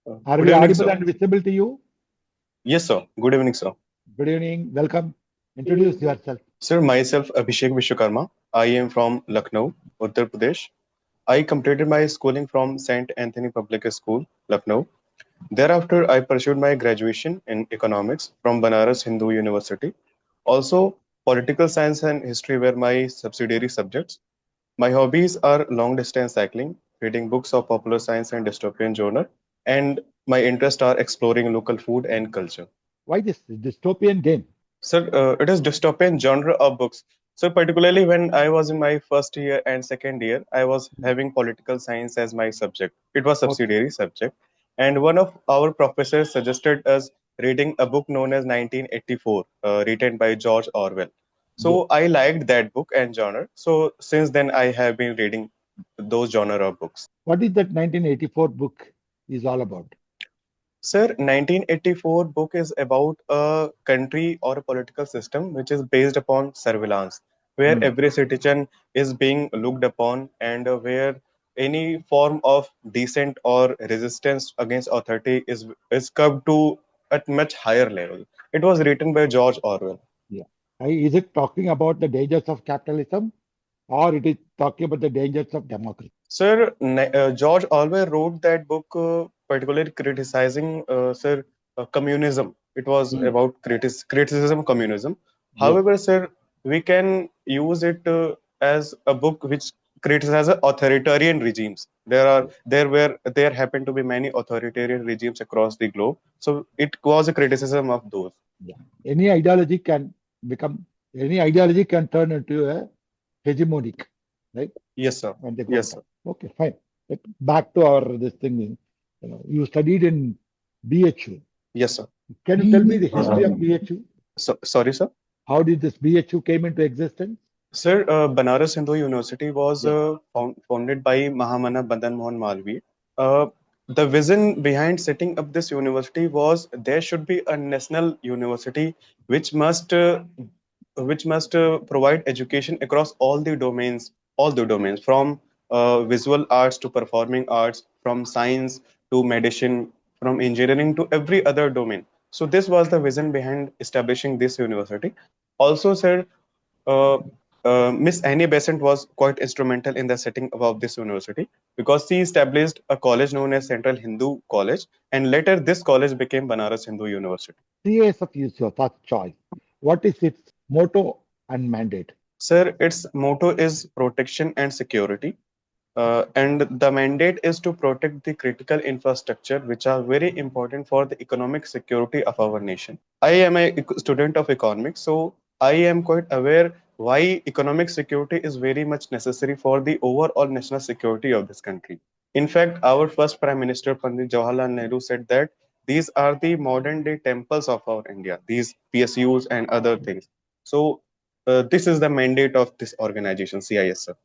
Are Good we evening, audible sir. and visible to you? Yes, sir. Good evening, sir. Good evening. Welcome. Introduce yourself. Sir, myself Abhishek Vishwakarma. I am from Lucknow, Uttar Pradesh. I completed my schooling from St. Anthony Public School, Lucknow. Thereafter, I pursued my graduation in economics from Banaras Hindu University. Also, political science and history were my subsidiary subjects. My hobbies are long distance cycling, reading books of popular science and dystopian genre, and my interests are exploring local food and culture. Why this dystopian game? Sir, it is dystopian genre of books. So particularly when I was in my first year and second year, I was having political science as my subject. It was Okay. subsidiary subject. And one of our professors suggested us reading a book known as 1984, written by George Orwell. Yes. So I liked that book and genre. So since then I have been reading those genre of books. What is that 1984 book is all about? Sir, 1984 book is about a country or a political system which is based upon surveillance, where Hmm. every citizen is being looked upon and where any form of dissent or resistance against authority is curbed to at much higher level. It was written by George Orwell. Yeah. Is it talking about the dangers of capitalism or it is talking about the dangers of democracy? Sir, George Orwell wrote that book particularly criticizing, sir, communism. It was Hmm. about criticism of communism. Yes. However, sir, we can use it as a book which criticizes authoritarian regimes. There happen to be many authoritarian regimes across the globe. So it was a criticism of those. Yeah. Any ideology can become, any ideology can turn into a hegemonic, right? Yes, sir. When they go Yes, down. sir. Okay, fine. Back to our this thing. You studied in BHU. Yes, sir. Can you tell me the history of BHU? Sorry, sir. How did this BHU came into existence? Sir, Banaras Hindu University was Yeah. founded by Mahamana Madan Mohan Malviya. Uh, the vision behind setting up this university was there should be a national university which must provide education across all the domains from visual arts to performing arts, from science to medicine, from engineering to every other domain. So this was the vision behind establishing this university. Also, sir, uh, Miss Annie Besant was quite instrumental in the setting up of this university because she established a college known as Central Hindu College, and later this college became Banaras Hindu University. CASF is your first choice. What is its motto and mandate? Sir, its motto is protection and security. And the mandate is to protect the critical infrastructure which are very important for the economic security of our nation. I am a student of economics, so I am quite aware why economic security is very much necessary for the overall national security of this country. In fact, our first Prime Minister Pandit Jawaharlal Nehru said that these are the modern day temples of our India, these PSUs and other things. So this is the mandate of this organization, CISF.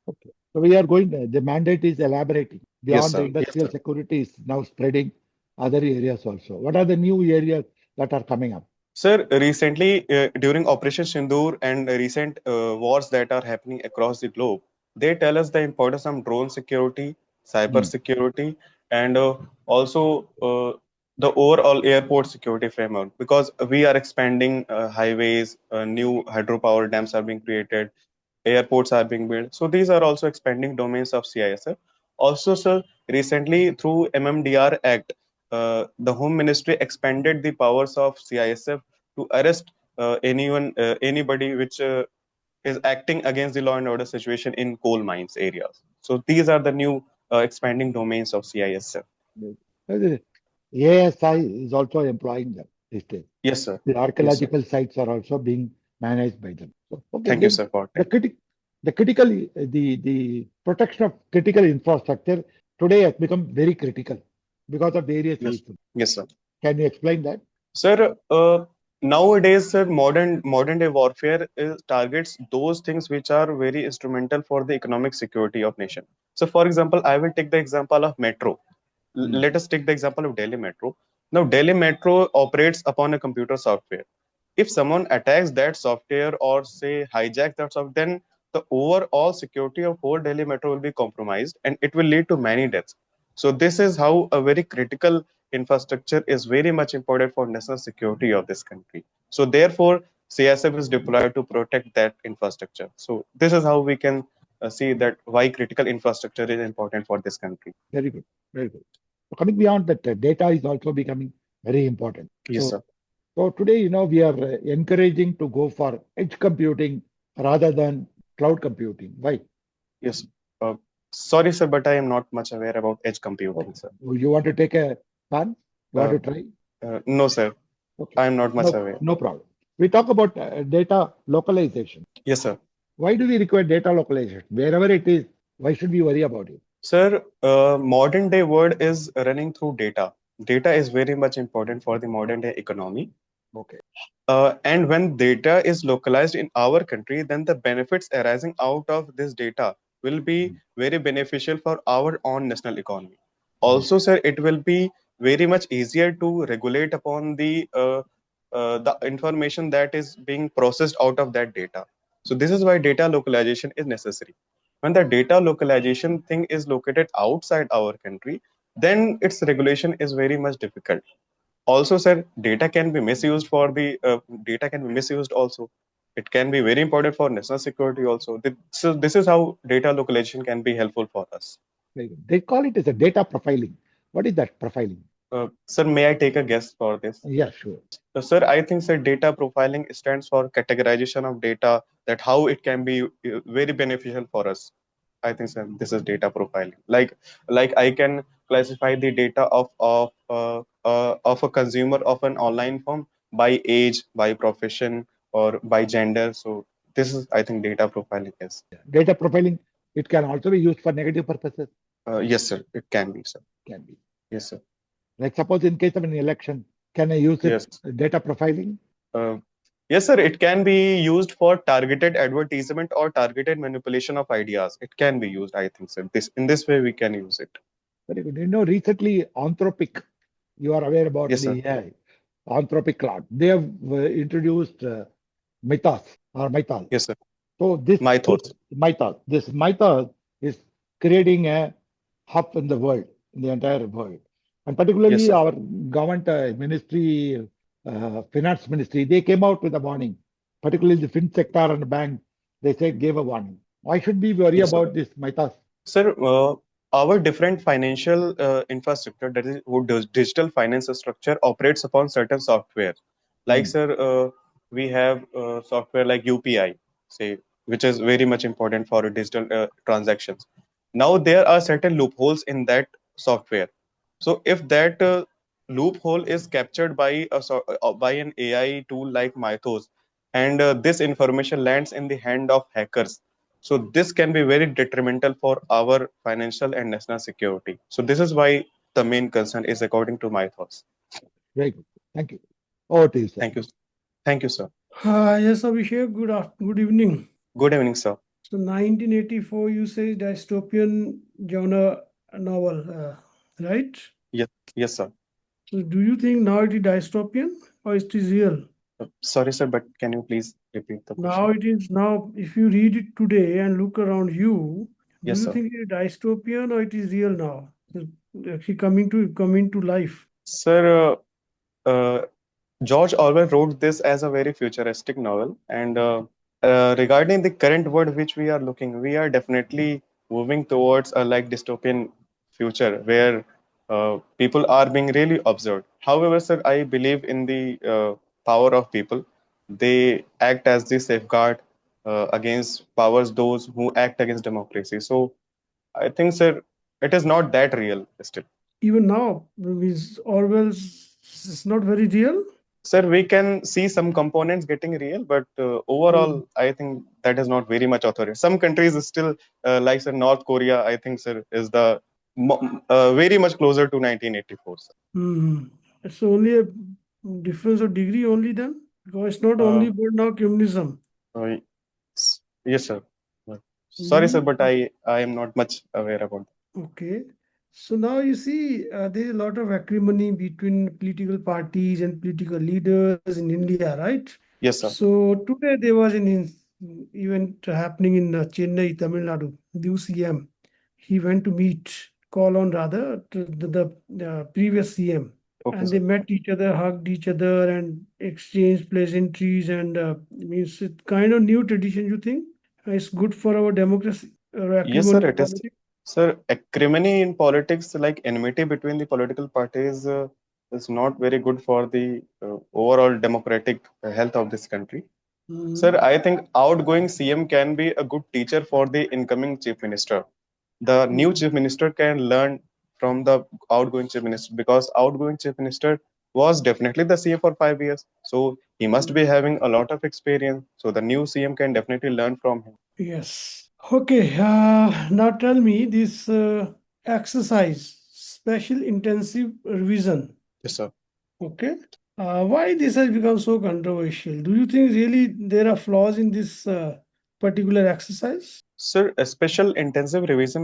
Okay. So we are going, the mandate is elaborating. Yes, Beyond the sir. Yes, industrial sir. security is now spreading other areas also. What are the new areas that are coming up? Sir, recently during Operation Sindoor and recent wars that are happening across the globe, they tell us the importance of drone security, cyber Hmm. security, and also the overall airport security framework. Because we are expanding highways, new hydropower dams are being created, airports are being built. So these are also expanding domains of CISF. Also, sir, recently through MMDR Act, the Home Ministry expanded the powers of CISF to arrest anybody which is acting against the law and order situation in coal mines areas. So these are the new expanding domains of CISF. The ASI is also employing them these days. Yes, sir. The Yes, sir. archaeological sites are also being managed by them. So, okay, Thank you, then sir, for the attending. critical, the protection of critical infrastructure today has become very critical because of various Yes, reasons. yes, sir. Can you explain that? Sir, nowadays, sir, modern day warfare targets those things which are very instrumental for the economic security of nation. So, for example, I will take the example of metro. Hmm. Let us take the example of Delhi Metro. Now, Delhi Metro operates upon a computer software. If someone attacks that software or say hijacks that software, then the overall security of whole Delhi Metro will be compromised, and it will lead to many deaths. So this is how a very critical infrastructure is very much important for national security of this country. So therefore, CSF is deployed to protect that infrastructure. So this is how we can see that why critical infrastructure is important for this country. Very good, very good. So coming beyond that, data is also becoming very important. Yes, So, sir. so today, we are encouraging to go for edge computing rather than cloud computing. Why? Yes. Uh, Sorry, sir, but I am not much aware about edge computing, Okay. sir. You want to take a pan? You want Uh, to try? no, sir. Okay. I am not much No, aware. no problem. We talk about data localization. Yes, sir. Why do we require data localization? Wherever it is, why should we worry about it? Sir, modern day world is running through data. Data is very much important for the modern day economy. Okay. And when data is localized in our country, then the benefits arising out of this data will be Mm. very beneficial for our own national economy. Very Also, sir, it will be very much easier to regulate upon the information that is being processed out of that data. So this is why data localization is necessary. When the data localization thing is located outside our country, then its regulation is very much difficult. Also, sir, data can be misused for the data can be misused also. It can be very important for national security also. So this is how data localization can be helpful for us. very good. They call it as a data profiling. What is that profiling? Sir, may I take a guess for this? Yeah, sure. So, sir, I think sir, data profiling stands for categorization of data, that how it can be very beneficial for us. I think sir, this is data profiling. Like I can classify the data of a consumer of an online form by age, by profession, or by gender. So this is, I think, data profiling is. Data profiling, it can also be used for negative purposes. Yes, sir. It can be, sir. Can be. Yes, sir. Like suppose in case of an election, can I use it Yes. data profiling? Uh, yes, sir. It can be used for targeted advertisement or targeted manipulation of ideas. It can be used, I think, sir. This in this way we can use it. Very good. Recently, Anthropic, you are aware about Yes, sir. the AI, Anthropic cloud. They have introduced Mythos or Mythal. Yes, sir. So this My thoughts. Mythos is creating a hub in the world, in the entire world, and Yes, particularly sir. our government ministry, finance ministry, they came out with a warning. Particularly the fin sector and the bank, they said gave a warning. Why should we worry Yes, sir. about this Mythos? Sir, our different financial infrastructure, that is, what does digital finance structure operates upon certain software. Like, Hmm. sir, we have software like UPI, say, which is very much important for digital transactions. Now, there are certain loopholes in that software. So, if that loophole is captured by by an AI tool like Mythos, and this information lands in the hand of hackers, so this can be very detrimental for our financial and national security. So this is why the main concern is according to my thoughts. Very good. Thank you. Over to you, sir. Thank you. Thank you, sir. Yes, Abhishek, good evening. Good evening, sir. So 1984, you say dystopian genre novel, right? Yes, yes, sir. So do you think now it is dystopian or it is real? Sorry, sir, but can you please repeat the Now question? it is now, if you read it today and look around you, do Yes, you sir. think it is dystopian or it is real now? It's actually coming to life. Sir, George Orwell wrote this as a very futuristic novel, and regarding the current world which we are looking, we are definitely moving towards a like dystopian future where people are being really observed. However, sir, I believe in the power of people. They act as the safeguard against powers those who act against democracy. So I think, sir, it is not that real still. Even now, is Orwell's is not very real. Sir, we can see some components getting real, but overall, I think that is not very much authority. Some countries is still, like sir, North Korea, I think, sir, is the very much closer to 1984, sir. Hmm. It's only a difference of degree only then, because it's not only Uh, about now communism. uh, yes, sir. Sorry, sir, Hmm. but I am not much aware about that. Okay. So now you see, there is a lot of acrimony between political parties and political leaders in India, right? Yes, sir. So today there was an event happening in Chennai, Tamil Nadu. The CM, he went to meet call on rather to the previous CM. Okay, And sir. they met each other, hugged each other, and exchanged pleasantries. And means it's kind of new tradition. You think it's good for our democracy or Yes, sir, acrimony it is. politics? Sir, acrimony in politics, like enmity between the political parties, is not very good for the overall democratic health of this country. Sir, Mhm. I think outgoing CM can be a good teacher for the incoming chief minister. The new Mhm. chief minister can learn from the outgoing chief minister, because outgoing chief minister was definitely the CM for 5 years. So he must be having a lot of experience. So the new CM can definitely learn from him. Yes. Okay. Now tell me this exercise, special intensive revision. Yes, sir. Okay. Why this has become so controversial? Do you think really there are flaws in this particular exercise? Sir, a special intensive revision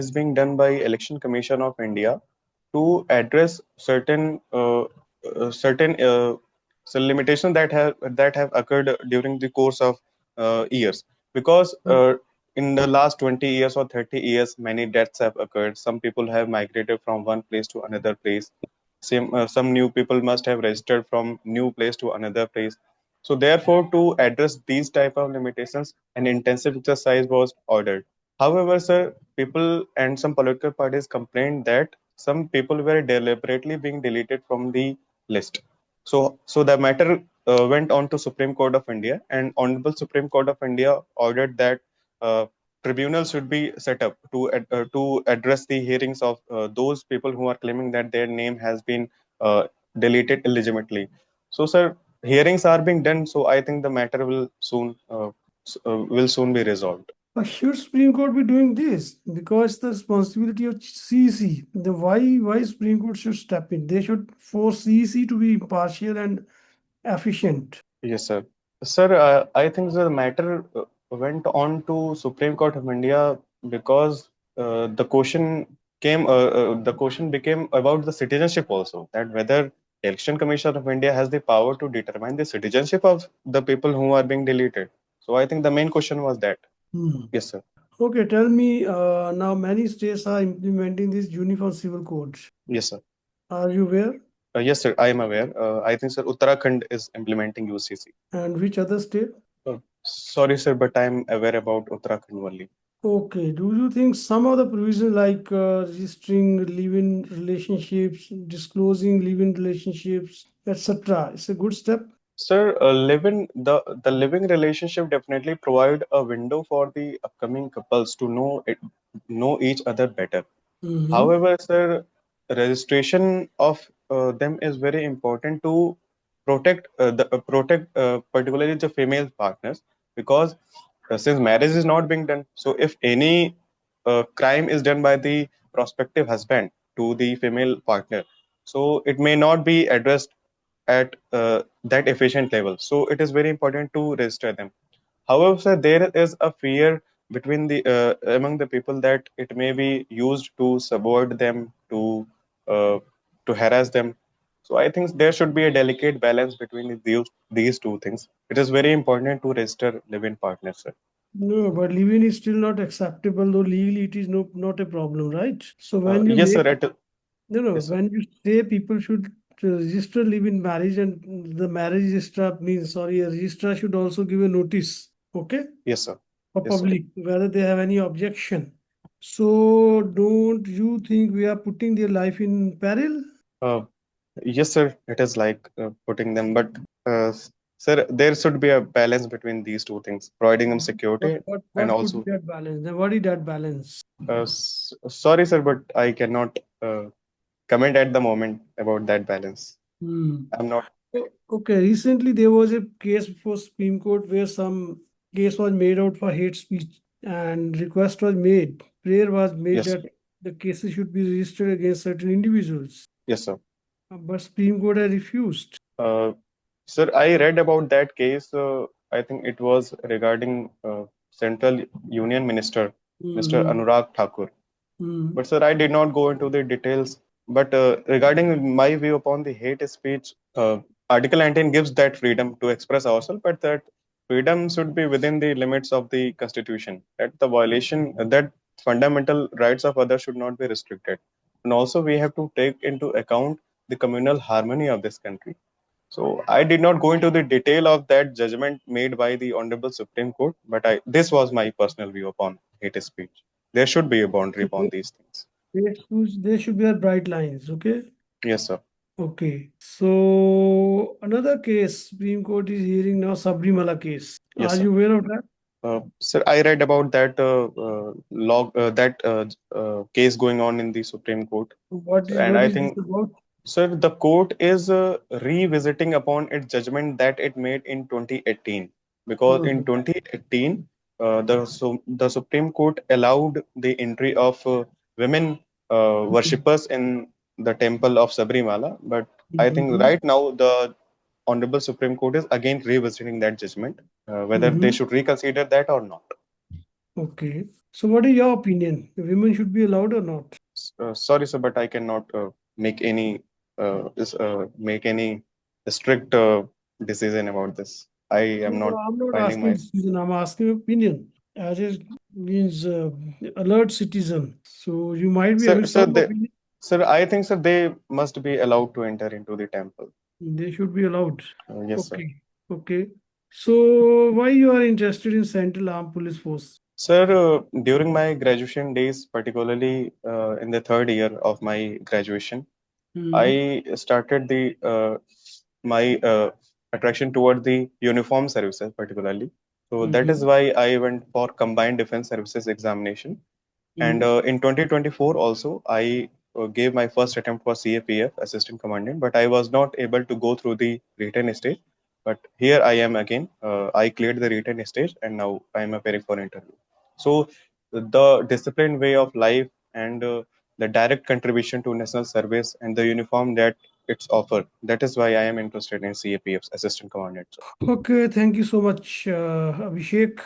is being done by Election Commission of India to address certain so limitations that have occurred during the course of years. Because in the last 20 years or 30 years, many deaths have occurred. Some people have migrated from one place to another place. Some new people must have registered from new place to another place. So therefore, to address these type of limitations, an intensive exercise was ordered. However, sir, people and some political parties complained that some people were deliberately being deleted from the list. So the matter went on to Supreme Court of India, and Honorable Supreme Court of India ordered that uh, tribunal should be set up to address the hearings of those people who are claiming that their name has been uh, deleted illegitimately. So, sir, hearings are being done. So I think the matter will soon be resolved. But should Supreme Court be doing this? Because the responsibility of CEC. The why Supreme Court should step in? They should force CEC to be impartial and efficient. Yes, sir. Sir, I think the matter went on to Supreme Court of India because the question became about the citizenship also, that whether Election Commission of India has the power to determine the citizenship of the people who are being deleted. So I think the main question was that. Hmm. Yes, sir. Okay, tell me now many states are implementing this uniform civil code. Yes, sir. Are you aware? Yes, sir. I am aware. I think, sir, Uttarakhand is implementing UCC. And which other state? Sorry, sir, but I am aware about Uttarakhand only. Okay, do you think some of the provisions like registering live-in relationships, disclosing live-in relationships, etc., is a good step? Sir, the living relationship definitely provide a window for the upcoming couples to know each other better. Mm-hmm. However, sir, registration of them is very important to protect particularly the female partners, because since marriage is not being done, so if any crime is done by the prospective husband to the female partner, so it may not be addressed at that efficient level. So it is very important to register them. However, sir, there is a fear between the among the people that it may be used to subvert them, uh, to harass them. So I think there should be a delicate balance between these two things. It is very important to register live-in partners, sir. No, but live-in is still not acceptable, though legally it is not a problem, right? So when you Yes, make sir. Yes, sir. when you say people should register live-in marriage and the marriage registrar means sorry, a registrar should also give a notice, okay, Yes, sir. for Yes, sir. public whether they have any objection. So don't you think we are putting their life in peril? Uh, yes, sir. It is like putting them, but sir, there should be a balance between these two things, providing them What security what and what could be also. that balance? Then what is that balance? Sorry, sir, but I cannot comment at the moment about that balance. Hmm. I'm not. Okay, recently there was a case before Supreme Court where some case was made out for hate speech and request was made, prayer was made Yes, that the cases should be registered against certain individuals. yes, sir. But Supreme Court has refused. Uh, Sir, I read about that case. I think it was regarding Central Union Minister, Mr. Mhm. Anurag Thakur. Mhm. But sir, I did not go into the details. But regarding my view upon the hate speech, Article 19 gives that freedom to express ourselves, but that freedom should be within the limits of the Constitution. That the violation, that fundamental rights of others should not be restricted. And also, we have to take into account the communal harmony of this country. So I did not go into the detail of that judgment made by the Honorable Supreme Court, but this was my personal view upon hate speech. There should be a boundary upon Okay. these things. There should be a bright lines, okay? Yes, sir. Okay. So another case, Supreme Court is hearing now Sabrimala case. Yes, Are sir. you aware of that? Sir, I read about that case going on in the Supreme Court, and What I is this think, about? sir, the court is revisiting upon its judgment that it made in 2018, because in Mhm. 2018, the Supreme Court allowed the entry of women worshippers in the temple of Sabrimala. But I think Mhm. right now the Honorable Supreme Court is again revisiting that judgment, whether they Mhm. should reconsider that or not. Okay. So what is your opinion? Women should be allowed or not? Sorry, sir, but I cannot make any strict decision about this. I am No, not I'm not finding asking my. decision. I'm asking opinion. As a means alert citizen. So you might be Sir, having sir, some opinion. I think, sir, they must be allowed to enter into the temple. They should be allowed. Yes, sir. Okay. Okay. So why you are interested in Central Armed Police Force? Sir, during my graduation days, particularly in the third year of my graduation, Hmm. I started the my attraction toward the uniform services particularly. So that is Mhm. why I went for combined defense services examination. And Mhm. in 2024 also, I gave my first attempt for CAPF assistant commandant, but I was not able to go through the written stage. But here I am again. I cleared the written stage, and now I am appearing for interview. So the disciplined way of life and the direct contribution to national service and the uniform that it's offered. That is why I am interested in CAPF's assistant commandant. Okay, thank you so much, Abhishek.